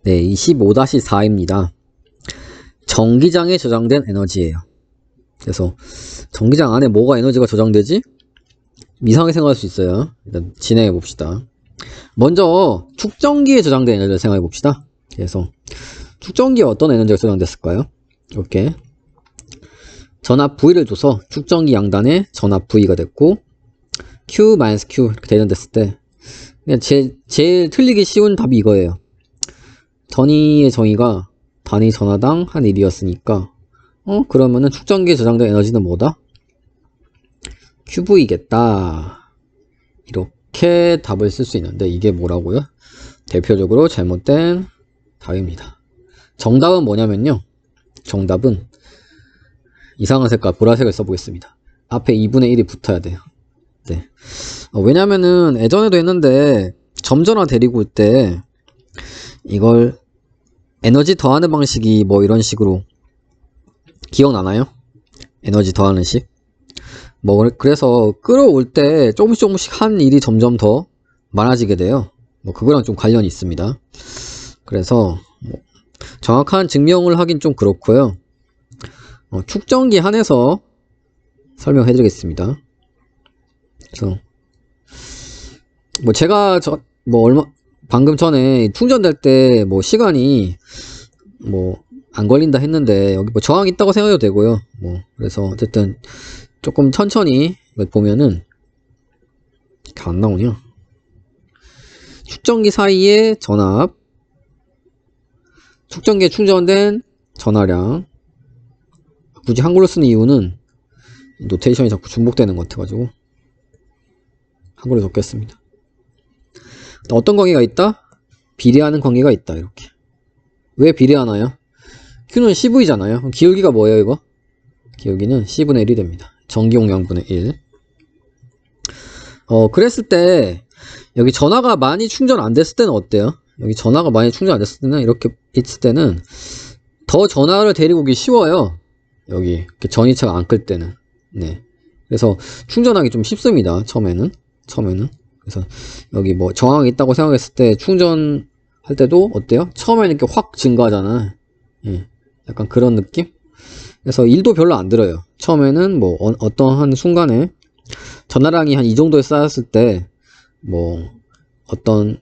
네, 25-4입니다. 전기장에 저장된 에너지예요. 그래서 전기장 안에 뭐가 에너지가 저장되지? 이상하게 생각할 수 있어요. 일단 진행해 봅시다. 먼저 축전기에 저장된 에너지를 생각해 봅시다. 그래서 축전기에 어떤 에너지가 저장됐을까요? 이렇게 전압 V를 줘서 축전기 양단에 전압 V가 됐고 Q-Q 이렇게 대전됐을 때 그냥 제일 틀리기 쉬운 답이 이거예요. 전위의 정의가 단위 전하당 한 1이었으니까 그러면은 축전기에 저장된 에너지는 뭐다? QV겠다. 이렇게 답을 쓸 수 있는데 이게 뭐라고요? 대표적으로 잘못된 답입니다. 정답은 뭐냐면요. 정답은 이상한 색깔 보라색을 써보겠습니다. 앞에 2분의 1이 붙어야 돼요. 네. 왜냐면은 예전에도 했는데 점전화 데리고 올 때 이걸 에너지 더하는 방식이 뭐 이런 식으로 기억나나요? 에너지 더하는 식? 뭐 그래서 끌어올 때 조금씩 한 일이 점점 더 많아지게 돼요. 뭐 그거랑 좀 관련이 있습니다. 그래서 뭐 정확한 증명을 하긴 좀 그렇고요. 축전기 한해서 설명해 드리겠습니다. 그래서 뭐 제가 방금 전에 충전될 때 뭐 시간이 뭐 안 걸린다 했는데 여기 뭐 저항이 있다고 생각해도 되고요. 뭐 그래서 어쨌든 조금 천천히 보면은 이렇게 안 나오냐? 축전기 사이의 전압, 축전기에 충전된 전하량. 굳이 한글로 쓰는 이유는 노테이션이 자꾸 중복되는 것 같아가지고 한글로 적겠습니다. 어떤 관계가 있다? 비례하는 관계가 있다. 이렇게. 왜 비례하나요? Q는 CV잖아요. 그럼 기울기가 뭐예요, 이거? 기울기는 C분의 1이 됩니다. 전기용량분의 1. 그랬을 때 여기 전하가 많이 충전 안 됐을 때는 어때요? 여기 전하가 많이 충전 안 됐을 때는 이렇게 있을 때는 더 전하를 데리고 오기 쉬워요. 여기 전위차가 안 끌 때는. 네. 그래서 충전하기 좀 쉽습니다. 처음에는. 그래서 여기 뭐 저항이 있다고 생각했을 때 충전할 때도 어때요? 처음에는 이렇게 확 증가하잖아. 예. 약간 그런 느낌? 그래서 1도 별로 안 들어요. 처음에는 뭐 어떠한 순간에 전하량이 한 이 정도에 쌓였을 때 뭐 어떤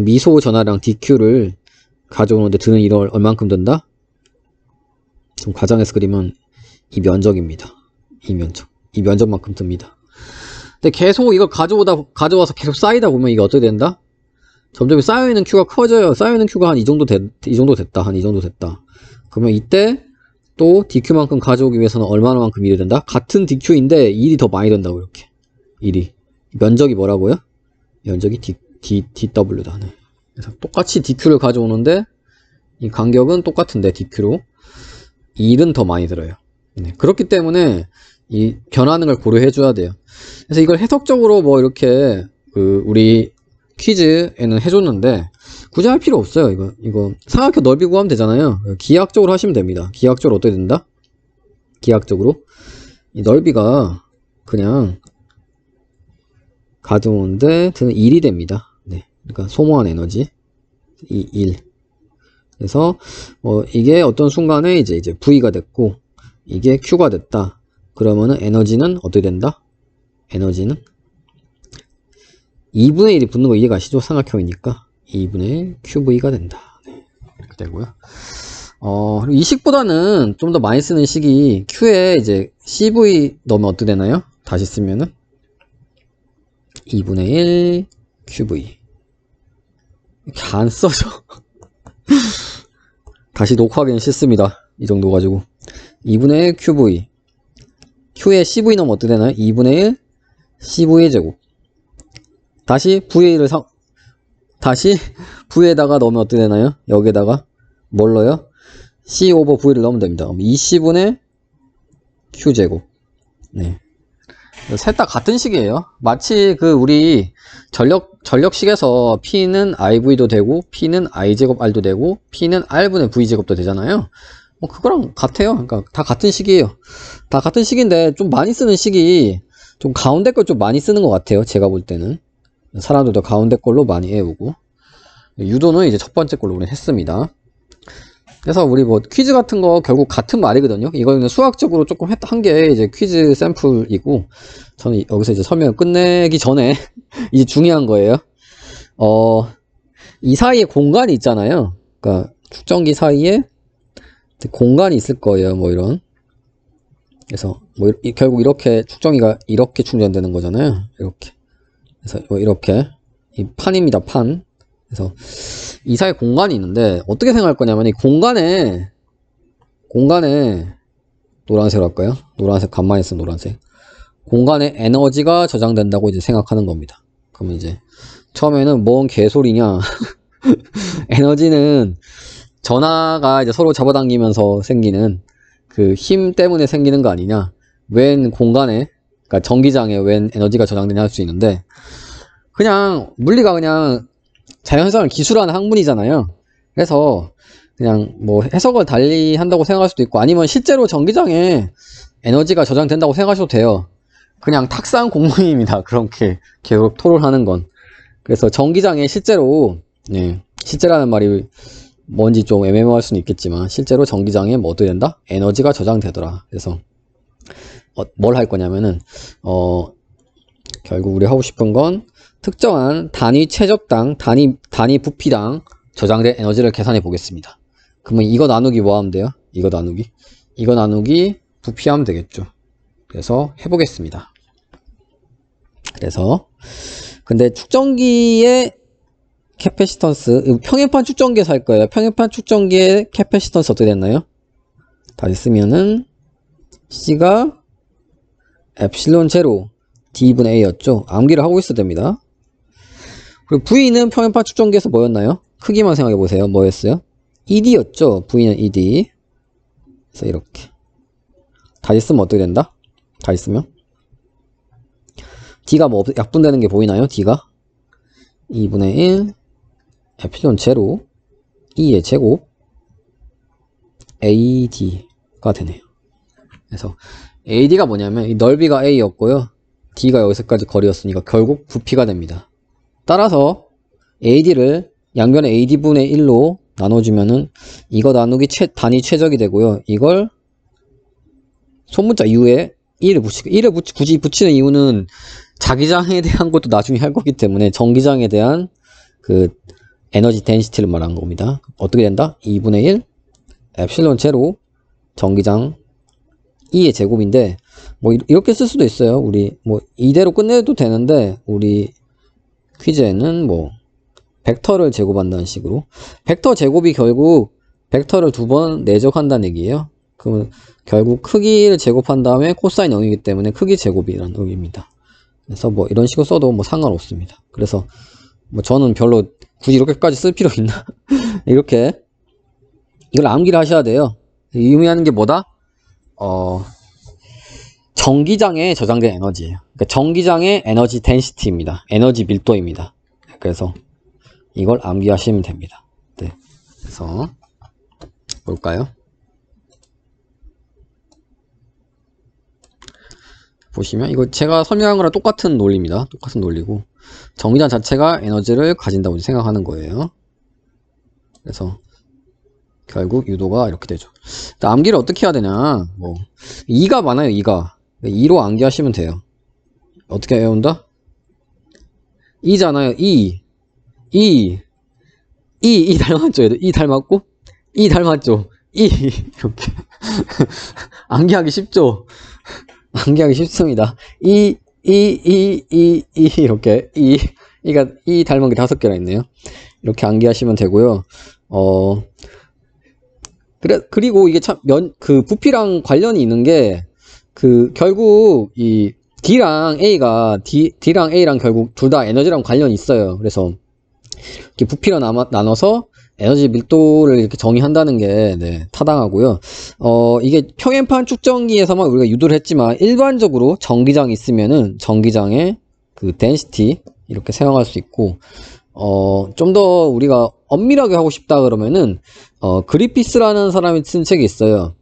미소 전하량 DQ를 가져오는데 드는 1을 얼만큼 든다? 좀 과장해서 그리면 이 면적입니다. 이 면적만큼 듭니다. 근데 계속 이걸 가져와서 계속 쌓이다 보면 이게 어떻게 된다? 점점 쌓여있는 Q가 커져요. 쌓여있는 Q가 한 이 정도 됐다. 그러면 이때 또 DQ만큼 가져오기 위해서는 얼마나만큼 일이 된다? 같은 DQ인데 일이 더 많이 된다고 이렇게. 일이. 면적이 뭐라고요? 면적이 DW다. 네. 그래서 똑같이 DQ를 가져오는데 이 간격은 똑같은데 DQ로 일은 더 많이 들어요. 네. 그렇기 때문에 이 변하는 걸 고려해 줘야 돼요. 그래서 이걸 해석적으로 뭐 이렇게 우리 퀴즈에는 해줬는데 굳이 할 필요 없어요. 이거 삼각형 넓이 구하면 되잖아요. 기하학적으로 하시면 됩니다. 기하학적으로 어떻게 된다? 기하학적으로 이 넓이가 그냥 가져오는데 드는 1이 됩니다. 네. 그러니까 소모한 에너지 이 1. 그래서 이게 어떤 순간에 이제 V가 됐고 이게 Q가 됐다. 그러면은 에너지는 어떻게 된다? 에너지는 2분의 1이 붙는 거 이해가시죠? 삼각형이니까 2분의 1 QV가 된다. 네. 이렇게 되고요. 그리고 이 식보다는 좀 더 많이 쓰는 식이 Q에 이제 CV 넣으면 어떻게 되나요? 다시 쓰면은 2분의 1 QV. 이렇게 안 써져. 다시 녹화하기는 싫습니다. 이 정도 가지고 2분의 1 QV. Q에 CV 넣으면 어떻게 되나요? 2분의 1 CV의 제곱. 다시 V에다가 넣으면 어떻게 되나요? 여기에다가 뭘 넣어요? C 오버 V를 넣으면 됩니다. 그럼 20분의 Q제곱. 네. 셋 다 같은 식이에요. 마치 우리 전력식에서 P는 IV도 되고, P는 I제곱 R도 되고, P는 R분의 V제곱도 되잖아요. 그거랑 같아요. 그러니까 다 같은 식이에요. 다 같은 식인데 좀 많이 쓰는 식이 좀 가운데 걸 좀 많이 쓰는 것 같아요. 제가 볼 때는. 사람들도 가운데 걸로 많이 외우고. 유도는 이제 첫 번째 걸로 우리 했습니다. 그래서 우리 뭐 퀴즈 같은 거 결국 같은 말이거든요. 이거는 수학적으로 조금 한 게 이제 퀴즈 샘플이고, 저는 여기서 이제 설명을 끝내기 전에 이제 중요한 거예요. 이 사이에 공간이 있잖아요. 그러니까 축전기 사이에 공간이 있을 거예요. 뭐 이런. 그래서 뭐 결국 이렇게 축전기가 이렇게 충전되는 거잖아요. 이렇게. 그래서 뭐 이렇게 이 판입니다. 판. 그래서 이 사이에 공간이 있는데 어떻게 생각할 거냐면 이 공간에 노란색으로 할까요? 노란색 간만에 쓴 노란색. 공간에 에너지가 저장된다고 이제 생각하는 겁니다. 그러면 이제 처음에는 뭔 개소리냐? 에너지는 전하가 이제 서로 잡아당기면서 생기는 그 힘 때문에 생기는 거 아니냐? 웬 공간에, 그러니까 전기장에 웬 에너지가 저장되냐 할 수 있는데, 그냥 물리가 그냥 자연현상을 기술하는 학문이잖아요. 그래서 그냥 뭐 해석을 달리 한다고 생각할 수도 있고, 아니면 실제로 전기장에 에너지가 저장된다고 생각하셔도 돼요. 그냥 탁상 공문입니다. 그렇게 계속 토론하는 건. 그래서 전기장에 실제로, 실제라는 말이 뭔지 좀 애매모호할 수는 있겠지만, 실제로 전기장에 뭐 어떻게 된다? 에너지가 저장되더라. 그래서 뭘 할 거냐면은 결국 우리 하고 싶은 건 특정한 단위 최적당, 단위 부피당 저장된 에너지를 계산해 보겠습니다. 그러면 이거 나누기 뭐 하면 돼요? 이거 나누기 부피하면 되겠죠. 그래서 해보겠습니다. 그래서 근데 축전기의 캐패시턴스, 평행판 축전기에서 할 거예요. 평행판 축전기의 캐패시턴스 어떻게 됐나요? 다시 쓰면은 C가 엡실론 제로 D분의 A였죠. 암기를 하고 있어야 됩니다. 그리고 V는 평행판 축전기에서 뭐였나요? 크기만 생각해 보세요. 뭐였어요? ED였죠. V는 ED. 그래서 이렇게 다시 쓰면 어떻게 된다? 다시 쓰면 D가 뭐 약분되는 게 보이나요? D가 2분의 1 에필론 제로 2의 제곱 AD가 되네요. 그래서 AD가 뭐냐면 이 넓이가 A였고요. D가 여기서까지 거리였으니까 결국 부피가 됩니다. 따라서 AD를 양변에 AD분의 1로 나눠주면은 이거 나누기 단위 최적이 되고요. 이걸 소문자 U에 1을 붙이고, 1을 굳이 붙이는 이유는 자기장에 대한 것도 나중에 할 거기 때문에 전기장에 대한 그 에너지 덴시티를 말하는 겁니다. 어떻게 된다? 2분의 1 엡실론 제로 전기장 2의 제곱인데, 뭐 이렇게 쓸 수도 있어요. 우리 뭐 이대로 끝내도 되는데, 우리 퀴즈에는 뭐 벡터를 제곱한다는 식으로, 벡터 제곱이 결국 벡터를 두 번 내적한다는 얘기예요. 그러면 결국 크기를 제곱한 다음에 코사인 0이기 때문에 크기 제곱이라는 의미입니다. 그래서 뭐 이런 식으로 써도 뭐 상관없습니다. 그래서 뭐 저는 별로 굳이 이렇게까지 쓸 필요 있나? 이렇게 이걸 암기를 하셔야 돼요. 의미하는 게 뭐다? 전기장에 저장된 에너지예요. 그러니까 전기장의 에너지 덴시티입니다. 에너지 밀도입니다. 그래서 이걸 암기하시면 됩니다. 네. 그래서 볼까요? 보시면 이거 제가 설명한 거랑 똑같은 논리입니다. 똑같은 논리고, 전기장 자체가 에너지를 가진다고 생각하는 거예요. 그래서 결국 유도가 이렇게 되죠. 암기를 어떻게 해야 되냐? 뭐 2가 많아요. 2로 암기하시면 돼요. 어떻게 외운다? 2잖아요. 2 닮았죠? 2 닮았고 2 닮았죠? 2 이렇게 암기하기 쉽죠? 암기하기 쉽습니다. 2 이렇게 2 닮은 게 5개나 있네요. 이렇게 암기하시면 되고요. 그리고 이게 참 그 부피랑 관련이 있는 게, 그 결국 이 D랑 A랑 결국 둘 다 에너지랑 관련이 있어요. 그래서 이렇게 부피로 나눠서 에너지 밀도를 이렇게 정의한다는 게 타당하고요. 이게 평행판 축전기에서만 우리가 유도를 했지만, 일반적으로 전기장이 있으면은 전기장의 그 덴시티 이렇게 사용할 수 있고, 좀 더 우리가 엄밀하게 하고 싶다 그러면은 그리피스라는 사람이 쓴 책이 있어요.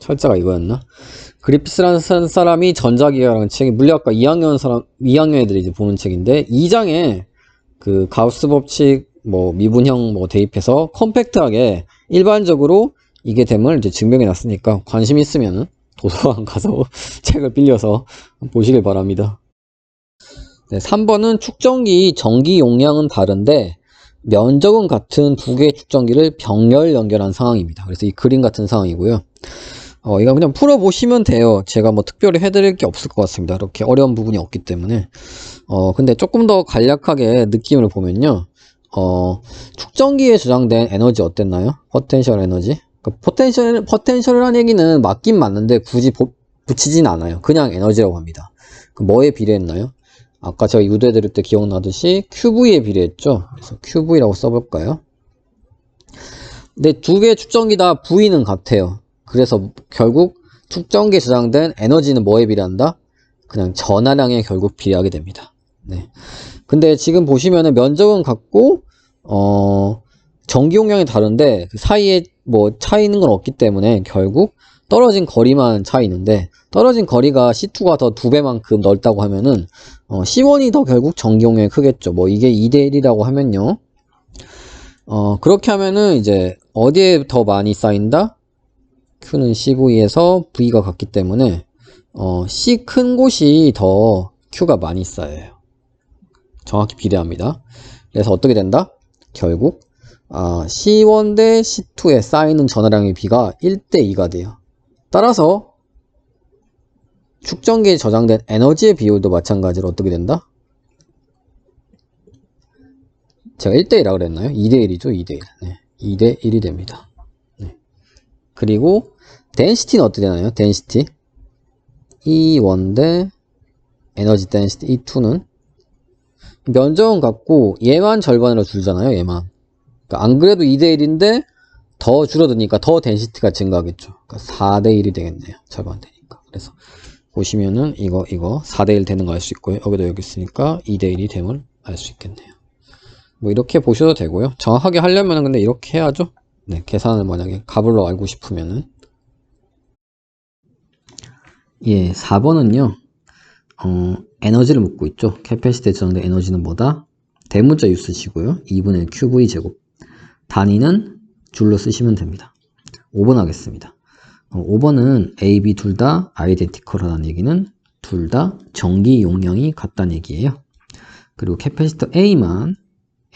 철자가 이거였나? 그리피스라는 사람이 전자기하라는 책이 물리학과 2학년 애들이 이제 보는 책인데, 2장에 그 가우스 법칙 뭐 미분형 뭐 대입해서 컴팩트하게 일반적으로 이게 됨을 이제 증명해 놨으니까 관심 있으면은 도서관 가서 책을 빌려서 보시길 바랍니다. 네, 3번은 축전기 전기 용량은 다른데 면적은 같은 두 개의 축전기를 병렬 연결한 상황입니다. 그래서 이 그림 같은 상황이고요. 이거 그냥 풀어보시면 돼요. 제가 뭐 특별히 해드릴 게 없을 것 같습니다. 이렇게 어려운 부분이 없기 때문에. 근데 조금 더 간략하게 느낌을 보면요. 축전기에 저장된 에너지 어땠나요? 포텐셜 에너지. 그러니까 포텐셜이라는 얘기는 맞긴 맞는데 굳이 붙이진 않아요. 그냥 에너지라고 합니다. 뭐에 비례했나요? 아까 제가 유도해 드릴 때 기억나듯이 QV에 비례했죠. 그래서 QV라고 써볼까요? 근데 두 개의 축전기 다 V는 같아요. 그래서 결국 축전기에 저장된 에너지는 뭐에 비례한다? 그냥 전하량에 결국 비례하게 됩니다. 네. 근데 지금 보시면은 면적은 같고 전기 용량이 다른데 그 사이에 뭐 차이 있는 건 없기 때문에 결국 떨어진 거리만 차이 있는데 떨어진 거리가 C2가 더 2배만큼 넓다고 하면은 C1이 더 결국 전기 용량이 크겠죠. 뭐 이게 2대1이라고 하면요. 그렇게 하면은 이제 어디에 더 많이 쌓인다? Q는 CV에서 V가 같기 때문에 C 큰 곳이 더 Q가 많이 쌓여요. 정확히 비례합니다. 그래서 어떻게 된다? 결국 C1 대 C2에 쌓이는 전하량의 비가 1대2가 돼요. 따라서 축전기에 저장된 에너지의 비율도 마찬가지로 어떻게 된다? 제가 1대1이라고 그랬나요? 2대1이죠. 2대1. 네, 2대1이 됩니다. 네. 그리고 density는 어떻게 되나요? density E1 대 에너지 density E2는 면적은 같고 얘만 절반으로 줄잖아요. 얘만. 그러니까 안 그래도 2대1인데 더 줄어드니까 더 density가 증가하겠죠. 그러니까 4대1이 되겠네요. 절반 되니까. 그래서 보시면은 이거 4대1 되는 거 알 수 있고요. 여기도 여기 있으니까 2대1이 됨을 알 수 있겠네요. 뭐 이렇게 보셔도 되고요. 정확하게 하려면은 근데 이렇게 해야죠. 네, 계산을 만약에 값으로 알고 싶으면은. 예, 4번은요. 에너지를 묻고 있죠. 캐패시티에 저장된 에너지는 뭐다? 대문자 U 쓰시고요. 2분의 QV 제곱. 단위는 줄로 쓰시면 됩니다. 5번 하겠습니다. 5번은 A, B 둘 다 아이덴티컬하다는 얘기는 둘 다 전기 용량이 같다는 얘기예요. 그리고 캐패시터 A만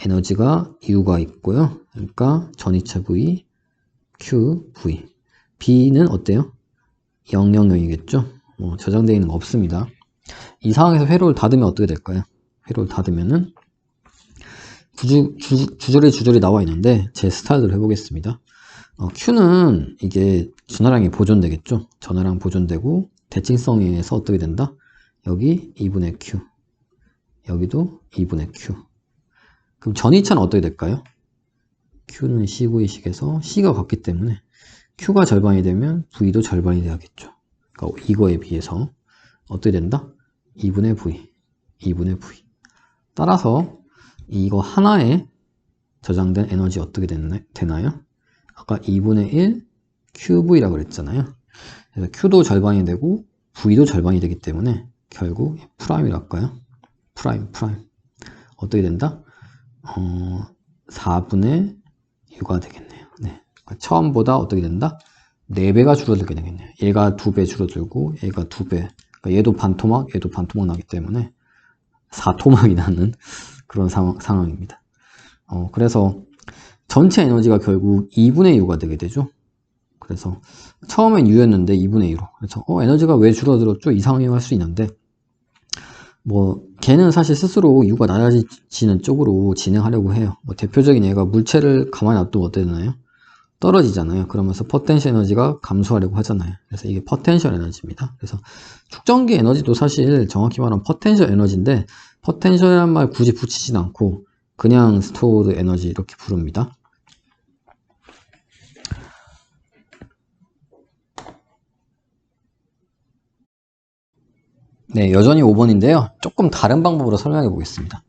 에너지가 U가 있고요. 그러니까 전이차 V, QV. B는 어때요? 000이겠죠? 저장되어 있는 거 없습니다. 이 상황에서 회로를 닫으면 어떻게 될까요? 회로를 닫으면은 주저리 나와 있는데 제 스타일대로 해보겠습니다. Q는 이게 전하량이 보존되겠죠? 전하량 보존되고 대칭성에 의해서 어떻게 된다? 여기 2분의 Q, 여기도 2분의 Q. 그럼 전이차는 어떻게 될까요? Q는 CV식에서 C가 같기 때문에 Q가 절반이 되면 V도 절반이 돼야겠죠. 그러니까 이거에 비해서 어떻게 된다? 2분의 V, 2분의 V. 따라서 이거 하나에 저장된 에너지 어떻게 되나요? 아까 2분의 1 QV라고 그랬잖아요. 그래서 Q도 절반이 되고 V도 절반이 되기 때문에 결국 프라임이라 할까요? 프라임. 어떻게 된다? 4분의 U가 되겠네요. 네. 그러니까 처음보다 어떻게 된다? 4배가 줄어들게 되겠네요. 얘가 2배 줄어들고 얘가 2배. 그러니까 얘도 반토막, 얘도 반토막 나기 때문에 4토막이 나는 그런 상황입니다. 그래서 전체 에너지가 결국 2분의 U가 되게 되죠. 그래서 처음엔 U였는데 2분의 2로. 그래서 에너지가 왜 줄어들었죠? 이 상황이 할 수 있는데 뭐 걔는 사실 스스로 U가 낮아지는 쪽으로 진행하려고 해요. 뭐 대표적인 예가 물체를 가만히 놔두면 어떻게 되나요? 떨어지잖아요. 그러면서 포텐셜 에너지가 감소하려고 하잖아요. 그래서 이게 포텐셜 에너지입니다. 그래서 축전기 에너지도 사실 정확히 말하면 포텐셜 에너지인데 포텐셜이라는 말 굳이 붙이진 않고 그냥 스토어드 에너지 이렇게 부릅니다. 네, 여전히 5번인데요. 조금 다른 방법으로 설명해 보겠습니다.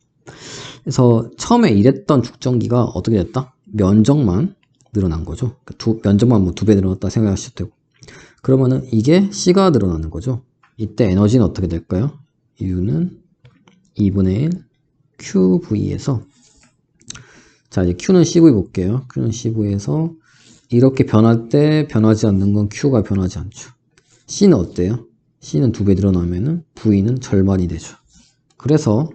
그래서 처음에 이랬던 축전기가 어떻게 됐다? 면적만 늘어난 거죠. 면적만 뭐 2배 늘어났다 생각하셔도 되고. 그러면은 이게 C가 늘어나는 거죠. 이때 에너지는 어떻게 될까요? U는 2분의 1 QV에서 자, 이제 Q는 CV 볼게요. Q는 CV에서 이렇게 변할 때 변하지 않는 건 Q가 변하지 않죠. C는 어때요? C는 2배 늘어나면은 V는 절반이 되죠. 그래서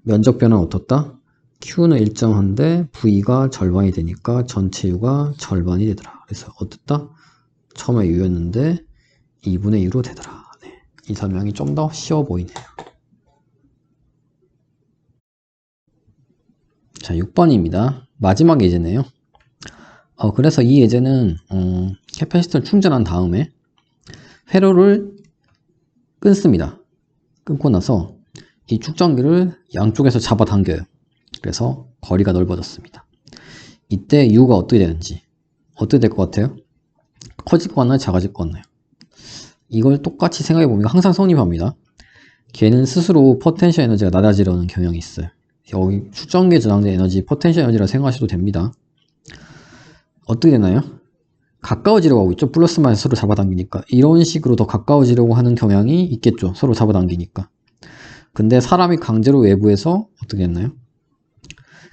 면적 변화는 어떻다? Q는 일정한데 V가 절반이 되니까 전체 U가 절반이 되더라. 그래서 어떻다? 처음에 U였는데 2분의 U로 되더라. 네. 이 설명이 좀 더 쉬워 보이네요. 자, 6번입니다. 마지막 예제네요. 그래서 이 예제는 캐패시터를 충전한 다음에 회로를 끊습니다. 끊고 나서 이 축전기를 양쪽에서 잡아당겨요. 그래서 거리가 넓어졌습니다. 이때 U가 어떻게 되는지 어떻게 될 것 같아요? 커질 것 같나요? 작아질 것 같나요? 이걸 똑같이 생각해 보면 항상 성립합니다. 걔는 스스로 포텐셜 에너지가 낮아지려는 경향이 있어요. 여기 축전기에 저장된 에너지 포텐셜 에너지라 생각하셔도 됩니다. 어떻게 되나요? 가까워지려고 하고 있죠. 플러스 마이너스 서로 잡아당기니까. 이런 식으로 더 가까워지려고 하는 경향이 있겠죠. 서로 잡아당기니까. 근데 사람이 강제로 외부에서 어떻게 했나요?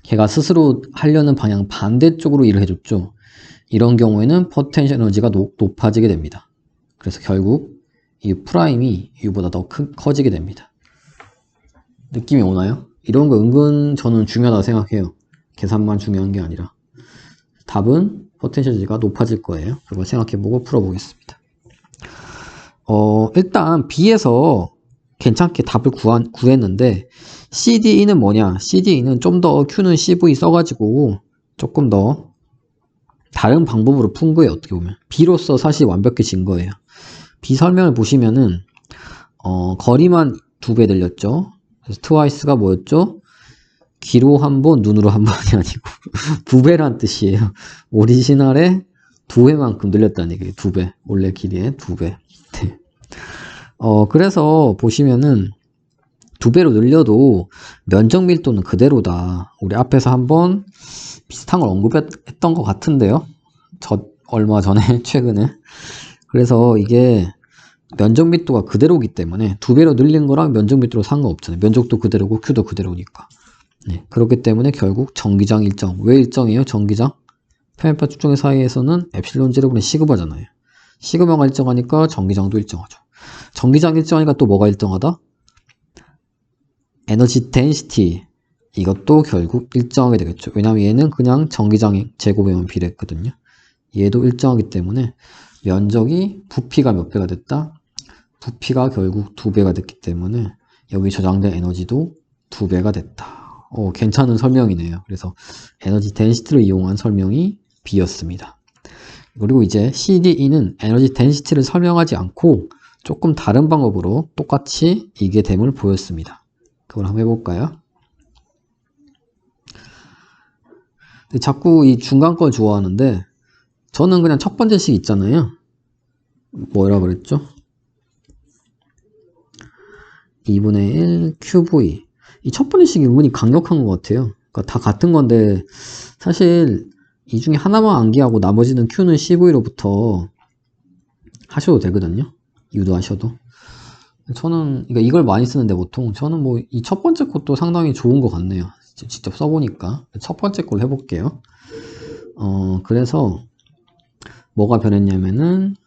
걔가 스스로 하려는 방향 반대쪽으로 일을 해줬죠. 이런 경우에는 포텐셜 에너지가 높아지게 됩니다. 그래서 결국 이 프라임이 U보다 더 커지게 됩니다. 느낌이 오나요? 이런 거 은근 저는 중요하다고 생각해요. 계산만 중요한 게 아니라. 답은 포텐셜 에너지가 높아질 거예요. 그걸 생각해보고 풀어보겠습니다. 일단 B에서 괜찮게 답을 구했는데 CDE는 뭐냐? CDE는 좀 더 Q는 CV 써가지고 조금 더 다른 방법으로 푼 거예요. 어떻게 보면 B로서 사실 완벽해진 거예요. B 설명을 보시면은 거리만 2배 늘렸죠. 그래서 트와이스가 뭐였죠? 귀로 한 번, 눈으로 한 번이 아니고 2배란 뜻이에요. 오리지널에 2배만큼 늘렸다는 얘기예요. 2배. 원래 길이의 2배. 네. 그래서 보시면은 2배로 늘려도 면적 밀도는 그대로다. 우리 앞에서 한번 비슷한 걸 언급했던 것 같은데요. 얼마 전에 최근에. 그래서 이게 면적 밀도가 그대로기 때문에 2배로 늘린 거랑 면적 밀도로 상관없잖아요. 면적도 그대로고 Q도 그대로니까. 네, 그렇기 때문에 결국 전기장 일정. 왜 일정이에요? 전기장? 편입파 축정의 사이에서는 엡실론 제로분의 시그마잖아요. 시그마가 일정하니까 전기장도 일정하죠. 전기장 일정하니까 또 뭐가 일정하다? 에너지 덴시티. 이것도 결국 일정하게 되겠죠. 왜냐하면 얘는 그냥 전기장 제곱에만 비례했거든요. 얘도 일정하기 때문에 면적이 부피가 몇 배가 됐다? 부피가 결국 2배가 됐기 때문에 여기 저장된 에너지도 2배가 됐다. 괜찮은 설명이네요. 그래서 에너지 덴시티를 이용한 설명이 B였습니다. 그리고 이제 CDE는 에너지 덴시티를 설명하지 않고 조금 다른 방법으로 똑같이 이게 됨을 보였습니다. 그걸 한번 해볼까요? 자꾸 이 중간 걸 좋아하는데 저는 그냥 첫 번째 식 있잖아요. 뭐라 그랬죠? 2분의 1 QV. 이 첫 번째 식이 은근히 강력한 것 같아요. 그러니까 다 같은 건데 사실 이 중에 하나만 암기하고 나머지는 Q는 CV로부터 하셔도 되거든요. 유도하셔도. 저는 그러니까 이걸 많이 쓰는데 보통 저는 뭐 이 첫 번째 것도 상당히 좋은 것 같네요. 직접 써보니까 첫 번째 걸 해볼게요. 그래서 뭐가 변했냐면은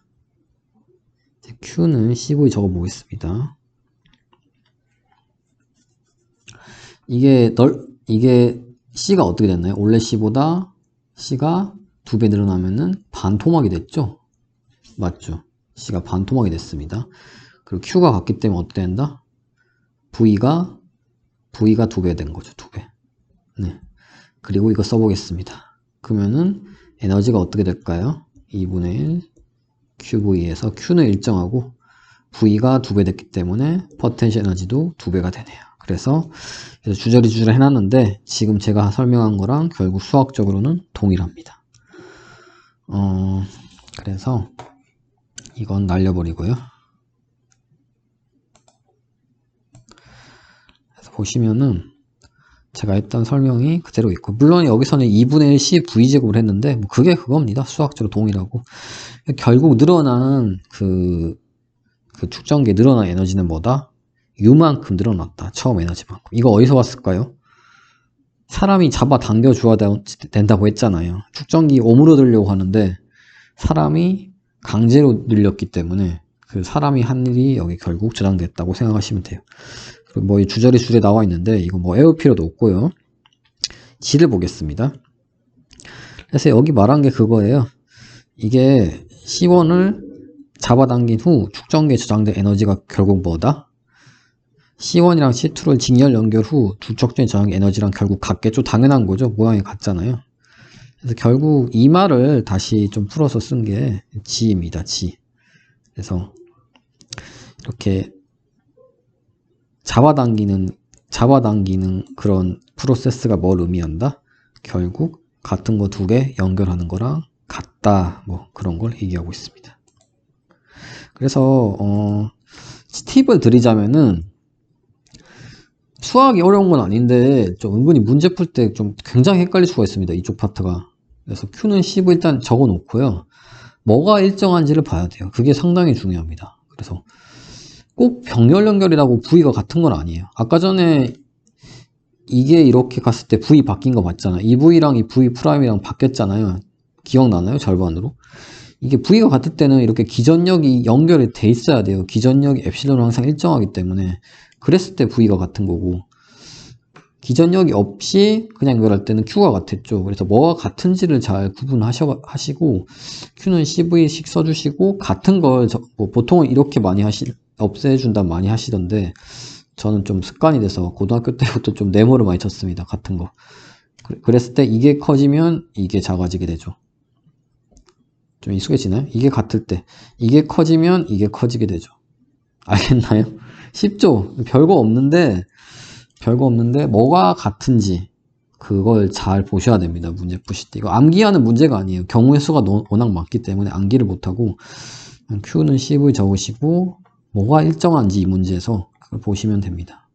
Q는 CV 적어보겠습니다. 이게 C가 어떻게 됐나요? 원래 C보다 C가 2배 늘어나면은 반토막이 됐죠? 맞죠? C가 반토막이 됐습니다. 그리고 Q가 같기 때문에 어떻게 된다? V가 2배 된 거죠. 2배. 네. 그리고 이거 써보겠습니다. 그러면은 에너지가 어떻게 될까요? 2분의 1 QV에서 Q는 일정하고 V가 2배 됐기 때문에 포텐셜 에너지도 2배가 되네요. 그래서 주저리 해놨는데 지금 제가 설명한 거랑 결국 수학적으로는 동일합니다. 그래서 이건 날려버리고요. 그래서 보시면은 제가 했던 설명이 그대로 있고, 물론 여기서는 2분의 1 CV제곱을 했는데 뭐 그게 그겁니다. 수학적으로 동일하고. 결국 늘어난 그 축전기에 늘어난 에너지는 뭐다? U만큼 늘어났다. 처음 에너지만큼. 이거 어디서 왔을까요? 사람이 잡아당겨 줘야 된다고 했잖아요. 축전기 오므려들려고 하는데 사람이 강제로 늘렸기 때문에 그 사람이 한 일이 여기 결국 저장됐다고 생각하시면 돼요. 그리고 뭐 이 주저리 줄에 나와 있는데 이거 뭐 외울 필요도 없고요. 지를 보겠습니다. 그래서 여기 말한 게 그거예요. 이게 C1을 잡아당긴 후 축전기에 저장된 에너지가 결국 뭐다? C1이랑 C2를 직렬 연결 후 두 척전에 저장된 에너지랑 결국 같겠죠? 당연한 거죠. 모양이 같잖아요. 그래서 결국 이 말을 다시 좀 풀어서 쓴 게 G입니다. G. 그래서 이렇게 잡아당기는 그런 프로세스가 뭘 의미한다? 결국 같은 거 두 개 연결하는 거랑 같다. 뭐 그런 걸 얘기하고 있습니다. 그래서 팁을 드리자면은 수학이 어려운 건 아닌데 좀 은근히 문제 풀 때 좀 굉장히 헷갈릴 수가 있습니다. 이쪽 파트가. 그래서 Q는 C부 일단 적어 놓고요. 뭐가 일정한지를 봐야 돼요. 그게 상당히 중요합니다. 그래서 꼭 병렬 연결이라고 V가 같은 건 아니에요. 아까 전에 이게 이렇게 갔을 때 V 바뀐 거 봤잖아요. 이 V랑 이 V 프라임이랑 바뀌었잖아요. 기억나나요? 절반으로. 이게 V가 같을 때는 이렇게 기전력이 연결이 돼 있어야 돼요. 기전력이 엡실론은 항상 일정하기 때문에. 그랬을 때 V가 같은 거고, 기전력이 없이 그냥 연결할 때는 Q가 같았죠. 그래서 뭐가 같은지를 잘 구분하시고 Q는 CV식 써주시고, 같은 걸 뭐 보통은 이렇게 많이 없애준다 많이 하시던데 저는 좀 습관이 돼서 고등학교 때부터 좀 네모를 많이 쳤습니다. 같은 거. 그랬을 때 이게 커지면 이게 작아지게 되죠. 좀 익숙해지나요? 이게 같을 때 이게 커지면 이게 커지게 되죠. 알겠나요? 쉽죠? 별거 없는데 뭐가 같은지 그걸 잘 보셔야 됩니다. 문제 푸실 때. 이거 암기하는 문제가 아니에요. 경우의 수가 워낙 많기 때문에 암기를 못하고 Q는 CV 적으시고 뭐가 일정한지 이 문제에서 그걸 보시면 됩니다.